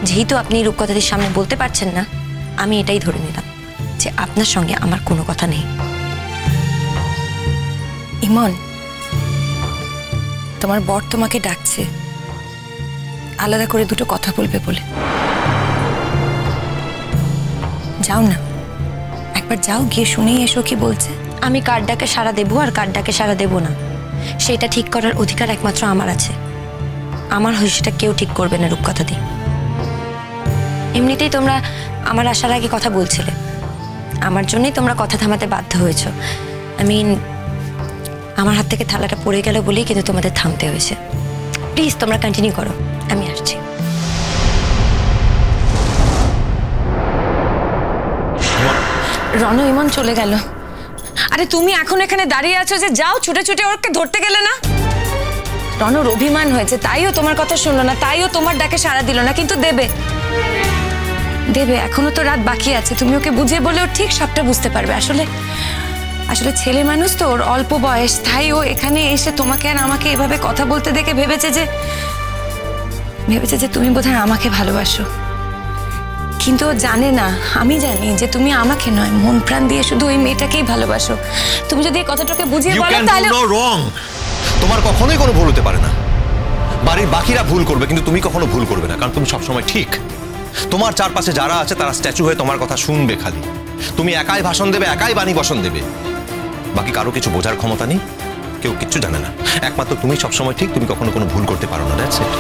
যেহেতু আপনি রূপকথাটির সামনে বলতে পারছেন না, আমি এটাই ধরে নিলাম যে আপনার সঙ্গে আমার কোনো কথা নেই। ইমন, তোমার বর তোমাকে ডাকছে আলাদা করে দুটো কথা বলবে বলে। যাও না, একবার যাও, গিয়ে শুনেই এসো কি বলছে। আমি কার ডাকে সাড়া দেবো আর কার ডাকে সাড়া দেবো না সেটা ঠিক করার অধিকার একমাত্র আমার আছে। আমার হয় সেটা কেউ ঠিক করবে না রূপকথাটি। এমনিতেই তোমরা আমার আসার আগে কথা বলছিলে, আমার জন্যই তোমরা কথা থামাতে বাধ্য হয়েছ। আমার হাত থেকে থালাটা পড়ে গেল বলেই কিন্তু তোমাদের থামতে হয়েছে। প্লিজ তোমরা কন্টিনিউ করো, আমি আসছি। রণ, ইমন চলে গেল। আরে তুমি এখন এখানে দাঁড়িয়ে আছো যে যাও ছুটে ছুটে ওকে ধরতে গেলে না? রণর অভিমান হয়েছে, তাইও তোমার কথা শুনলো না, তাইও তোমার ডাকে সাড়া দিল না। কিন্তু দেবে, এখনো তো রাত বাকি আছে। তুমি ওকে বুঝিয়ে বলে ও ঠিক সবটা বুঝতে পারবে। আসলে ছেলে মানুষ তো, ওর অল্প বয়স, তাই ও এখানে এসে তোমাকে আর আমাকে এভাবে কথা বলতে দেখে ভেবেছে যে তুমি বোধহয় আমাকে ভালোবাসো। কিন্তু ও জানে না, আমি জানি যে তুমি আমাকে নয়, মন প্রাণ দিয়ে শুধু ওই মেয়েটাকেই ভালোবাসো। তুমি যদি এই কথাটাকে বুঝিয়ে বলো তাহলে। তোমার কখনোই কোনো ভুল হতে পারে না। বাড়ির বাকিরা ভুল করবে কিন্তু তুমি কখনো ভুল করবে না, কারণ তুমি সবসময় ঠিক। তোমার চারপাশে যারা আছে তারা স্ট্যাচু হয়ে তোমার কথা শুনবে খালি। তুমি একাই ভাষণ দেবে, একাই বাণী বসন দেবে, বাকি কারো কিছু বোঝার ক্ষমতা নেই, কেউ কিচ্ছু জানে না। একমাত্র তুমি সবসময় ঠিক, তুমি কখনো কোনো ভুল করতে পারো না। That's it.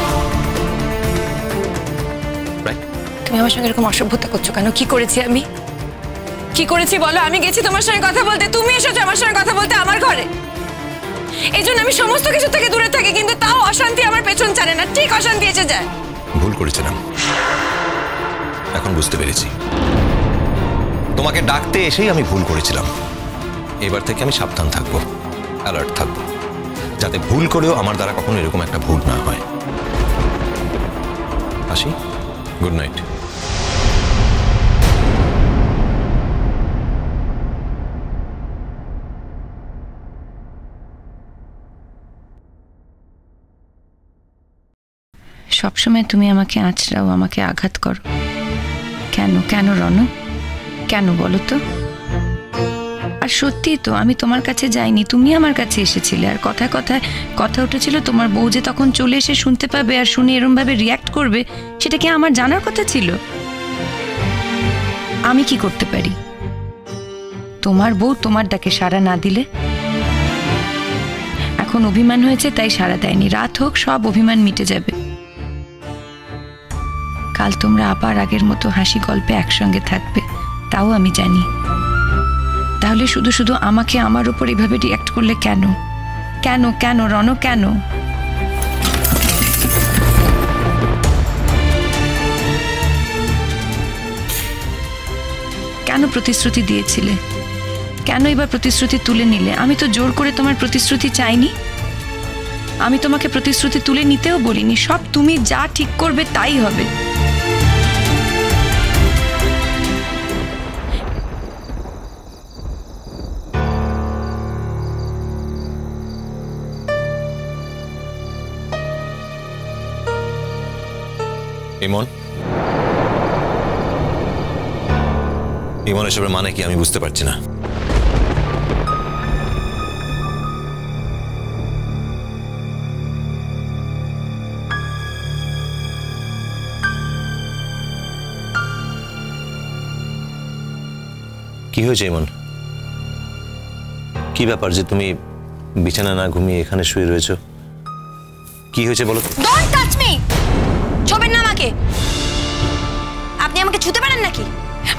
তুমি আমার সঙ্গে এরকম অসভ্যতা করছো কেন? কি করেছি আমি? কি করেছি বলো? আমি গেছি তোমার সঙ্গে কথা বলতে, তুমি এসেছো আমার সঙ্গে কথা বলতে আমার ঘরে। এই জন্য আমি সমস্ত কিছু থেকে দূরে থাকি, কিন্তু তাও অশান্তি আমার পেছন ছাড়ে না, ঠিক অশান্তি এসে যায়। ভুল করেছিলাম, এখন বুঝতে পেরেছি। তোমাকে ডাকতে এসেই আমি ভুল করেছিলাম। এবার থেকে আমি সাবধান থাকবো, অ্যালার্ট থাকবো, যাতে ভুল করেও আমার দ্বারা কখনো এরকম একটা ভুল না হয়। আসি, গুড নাইট। সবসময় তুমি আমাকে আঁচড়াও, আমাকে আঘাত করো। কেন কেন রণ, কেন বলো তো? আর সত্যি তো আমি তোমার কাছে যাইনি, তুমি আমার কাছে এসেছিলে। আর কথায় কথায় কথা উঠেছিল তোমার বউ যে তখন চলে এসে শুনতে পাবে আর শুনে এরম ভাবে রিয়াক্ট করবে, সেটা কি আমার জানার কথা ছিল? আমি কি করতে পারি? তোমার বউ তোমার ডাকে সাড়া না দিলে? এখন অভিমান হয়েছে তাই সাড়া দেয়নি, রাত হোক সব অভিমান মিটে যাবে। কাল তোমরা আবার আগের মতো হাসি গল্পে একসঙ্গে থাকবে, তাও আমি জানি। তাহলে শুধু শুধু আমাকে আমার উপর এভাবে রিয়াক্ট করলে কেন? কেন কেন রণ, কেন? কেন প্রতিশ্রুতি দিয়েছিলে? কেন এবার প্রতিশ্রুতি তুলে নিলে? আমি তো জোর করে তোমার প্রতিশ্রুতি চাইনি, আমি তোমাকে প্রতিশ্রুতি তুলে নিতেও বলিনি। সব তুমি যা ঠিক করবে তাই হবে। ইমন, ইমন এসবের মানে কি আমি বুঝতে পারছি না। কি হয়েছে ইমন? কি ব্যাপার যে তুমি বিছানা না ঘুমিয়ে এখানে শুয়ে রয়েছো? কি হয়েছে বলো? Don't touch me! ছবেন না আমাকে। আপনি আমাকে ছুতে পারেন নাকি?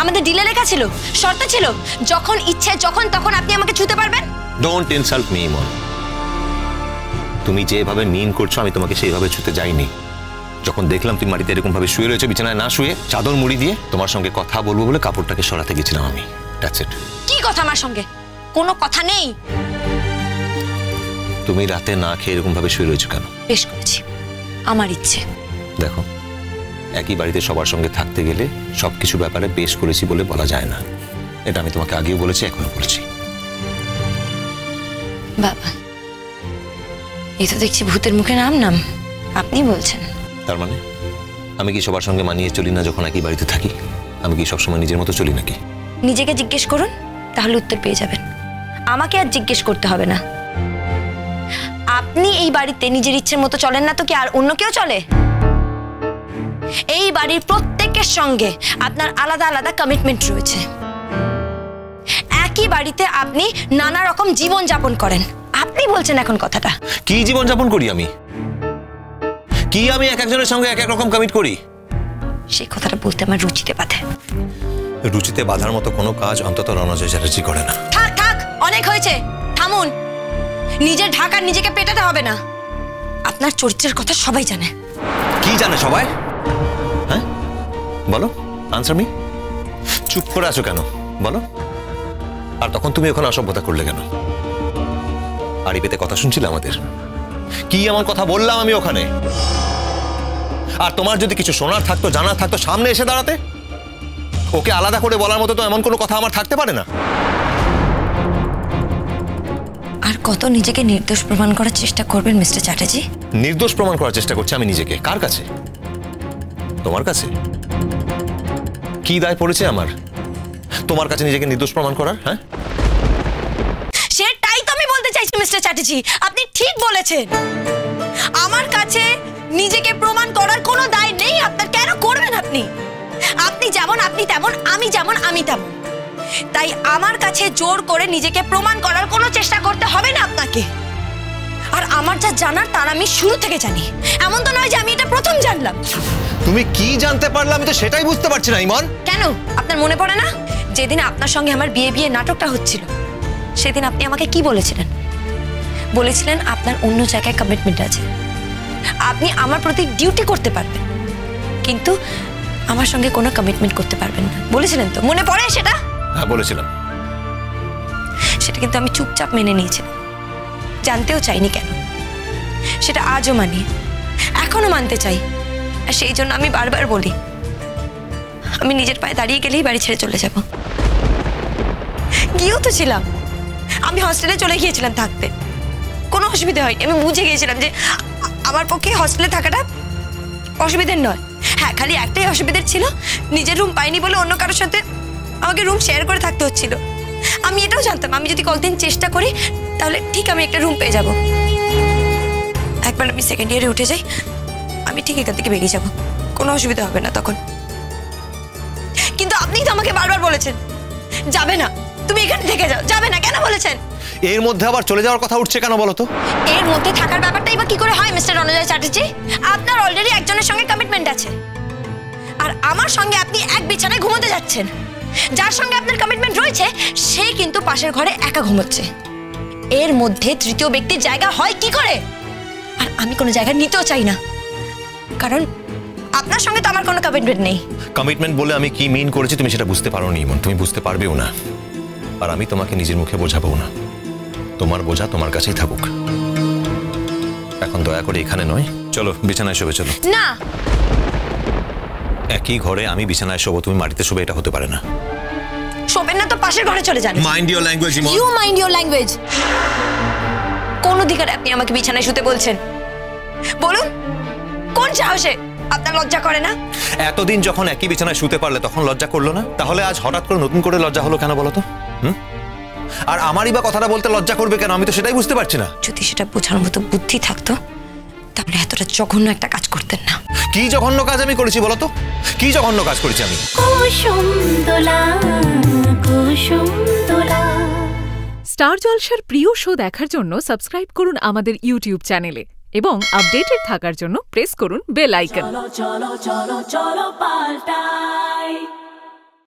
আমাদের ডিলে লেখা ছিল, শর্ত ছিল, যখন ইচ্ছে যখন তখন আপনি আমাকে ছুতে পারবেন। ডোন্ট ইনসাল্ট মি ইমন। তুমি যেভাবে মিন করছো আমি তোমাকে সেইভাবে ছুতে যাইনি। যখন দেখলাম তুমি মাটিতে এরকম ভাবে শুয়ে রয়েছো, বিছানায় না শুয়ে চাদর মুড়ি দিয়ে, তোমার সঙ্গে কথা বলবো বলে কাপড়টাকে সরাতে গেছিলাম আমি। That's it. কি কথা আমার সঙ্গে? কোনো কথা নেই। তুমি রাতে না খেয়ে এরকম ভাবে শুয়ে রয়েছো কেন? বেশ করেছি, আমার ইচ্ছে। দেখো, একই বাড়িতে সবার সঙ্গে থাকতে গেলে সবকিছু ব্যাপারে বেশ করেছি বলে বলা যায় না। এটা আমি তোমাকে আগেও বলেছি, এখনো বলছি। বাবা, এই তো দেখছি ভূতের মুখে নাম নাম। আপনি বলছেন? তার মানে আমি কি সবার সঙ্গে মানিয়ে চলি না যখন একই বাড়িতে থাকি? আমি কি সবসময় নিজের মতো চলি নাকি? নিজেকে জিজ্ঞেস করুন, তাহলে উত্তর পেয়ে যাবেন। আমাকে আর জিজ্ঞেস করতে হবে না। আপনি এই বাড়িতে নিজের ইচ্ছের মতো চলেন না তো কি আর অন্য কেউ চলে? এই বাড়ির প্রত্যেকের সঙ্গে আপনার আলাদা আলাদা কমিটমেন্ট রয়েছে। একই বাড়িতে আপনি নানা রকম জীবন যাপন করেন। আপনি বলছেন এখন কথাটা। কি জীবন যাপন করি আমি? কি আমি এক একজনের সঙ্গে এক এক রকম কমিট করি? সেই কথাটা বলতে আমার রুচিতে বাধে। রুচিতে বাধার মতো কোনো কাজ অন্তত রণজয় চ্যাটার্জি করে না। থাক থাক, অনেক হয়েছে, থামুন। নিজের ঢাকা নিজেকে পেটাতে হবে না। আপনার চরিত্রের কথা সবাই জানে। কি জানে সবাই? হ্যাঁ বলো, আনসার মি। চুপ করে আছো কেন বলো? আর তখন তুমি ওখানে অসভ্যতা করলে কেন? আড়ি পেতে কথা শুনছিলে আমাদের? কি এমন কথা বললাম আমি ওখানে? আর তোমার যদি কিছু শোনার থাকতো, জানার থাকতো, সামনে এসে দাঁড়াতে। ওকে আলাদা করে বলার মতো তো এমন কোনো কথা আমার থাকতে পারে না। আর কত নিজেকে নির্দোষ প্রমাণ করার চেষ্টা করবেন মিস্টার চ্যাটার্জি? নির্দোষ প্রমাণ করার চেষ্টা করছি আমি নিজেকে। কার কাছে? তোমার কাছে। কি দায় পড়েছে আমার তোমার কাছে নিজেকে নির্দোষ প্রমাণ করার? হ্যাঁ, সেটাই তো আমি বলতে চাইছি মিস্টার চ্যাটার্জি। আপনি ঠিক বলেছেন, আমার কাছে নিজেকে প্রমাণ করার কোনো দায় নেই আপনার। কেন করবেন আপনি? আপনি যেমন আপনি তেমন, আমি যেমন আমি তেমন। তাই আমার কাছে জোর করে নিজেকে প্রমাণ করার কোনো চেষ্টা করতে হবে না আপনাকে। আর আমার যা জানার তার আমি শুরু থেকে জানি। এমন তো নয় যে আমি এটা প্রথম জানলাম। তুমি কি জানতে পারলে আমি তো সেটাই বুঝতে পারছি না ইমন। কেন আপনার মনে পড়ে না যেদিন আপনার সঙ্গে আমার বিয়ে নাটকটা হচ্ছিল, সেদিন আপনি আমাকে কি বলেছিলেন? বলেছিলেন আপনার অন্য জায়গায় কমিটমেন্ট আছে, আপনি আমার প্রতি ডিউটি করতে পারবেন, কিন্তু আমার সঙ্গে কোনো কমিটমেন্ট করতে পারবেন না। বলেছিলেন তো, মনে পড়ে সেটা? হ্যাঁ বলেছিলাম। সেটা কিন্তু আমি চুপচাপ মেনে নিয়েছিলাম, জানতেও চাইনি কেন। সেটা আজও মানি, এখনো মানতে চাই। আর সেই জন্য আমি বারবার বলি, আমি নিজের পায়ে দাঁড়িয়ে গেলেই বাড়ি ছেড়ে চলে যাব। গিয়েও তো ছিলাম, আমি হস্টেলে চলে গিয়েছিলাম থাকতে, কোনো অসুবিধা হয়নি। আমি বুঝে গিয়েছিলাম যে আমার পক্ষে হস্টেলে থাকাটা অসুবিধার নয়। হ্যাঁ, খালি একটাই অসুবিধার ছিল, নিজের রুম পাইনি বলে অন্য কারোর সাথে আমাকে রুম শেয়ার করে থাকতে হচ্ছিল। আমি এটাও জানতাম আমি যদি কতদিন চেষ্টা করি তাহলে ঠিক আমি একটা রুম পেয়ে যাব। একবার আমি সেকেন্ড ইয়ারে উঠে যাই, আমি ঠিক এখান থেকে বেরিয়ে যাব, কোনো অসুবিধা হবে না তখন। কিন্তু আপনি তো আমাকে বারবার বলেছেন যাবে না, তুমি এখানে থেকে যাও, যাবে না। কেন বলেছেন? এর মধ্যে আবার চলে যাওয়ার কথা উঠছে কেন বলো তো? এর মধ্যে থাকার ব্যাপারটাই বা কি করে হয় মিস্টার রণজয় চ্যাটার্জি? আপনার অলরেডি একজনের সঙ্গে কমিটমেন্ট আছে, আর আমার সঙ্গে আপনি এক বিছানায় ঘুমোতে যাচ্ছেন। যার সঙ্গে আপনার কমিটমেন্ট রয়েছে সে কিন্তু পাশের ঘরে একা ঘুমোচ্ছে। এর মধ্যে তৃতীয় ব্যক্তির জায়গা হয় কি করে? আর আমি কোনো জায়গা নিতেও চাই না, কারণ আপনার সঙ্গে তো আমার কোনো কমিটমেন্ট নেই। কমিটমেন্ট বলে আমি কি মিন করেছি তুমি সেটা বুঝতে পারোনি ইমন, তুমি বুঝতে পারবেও না। আর আমি তোমাকে নিজের মুখে বোঝাবো না, তোমার বোঝা তোমার কাছেই থাকুক। এখন দয়া করে এখানে নয়, চলো বিছানায় শোবে। চলো না, একই ঘরে আমি বিছানায় শোবো, তুমি মাটিতে শোবে, এটা হতে পারে না। শোবেন না তো পাশের ঘরে চলে যান। Mind your language Emon. You mind your language. কোন অধিকারে আপনি আমাকে বিছানায় শুতে বলছেন? বলুন, কোন সাহসে? আপনার লজ্জা করে না? এতদিন যখন একই বিছানায় শুতে পারলে তখন লজ্জা করলো না, তাহলে আজ হঠাৎ করে নতুন করে লজ্জা হলো কেন বলো তো? আর আমারই বা কথাটা বলতে লজ্জা করবে কেন? আমি তো সেটাই বুঝতে পারছি না। যদি সেটা বোঝার মতো বুদ্ধি থাকতো তাহলে এতটা জঘন্য একটা কাজ করতেন না। কি জঘন্য কাজ আমি করেছি বলো তো? কি জঘন্য কাজ করেছি আমি? স্টার জলসার প্রিয় শো দেখার জন্য সাবস্ক্রাইব করুন আমাদের ইউটিউব চ্যানেলে এবং আপডেটেড থাকার জন্য প্রেস করুন বেল আইকন। চলো চলো চলো চলো পাল্টাই।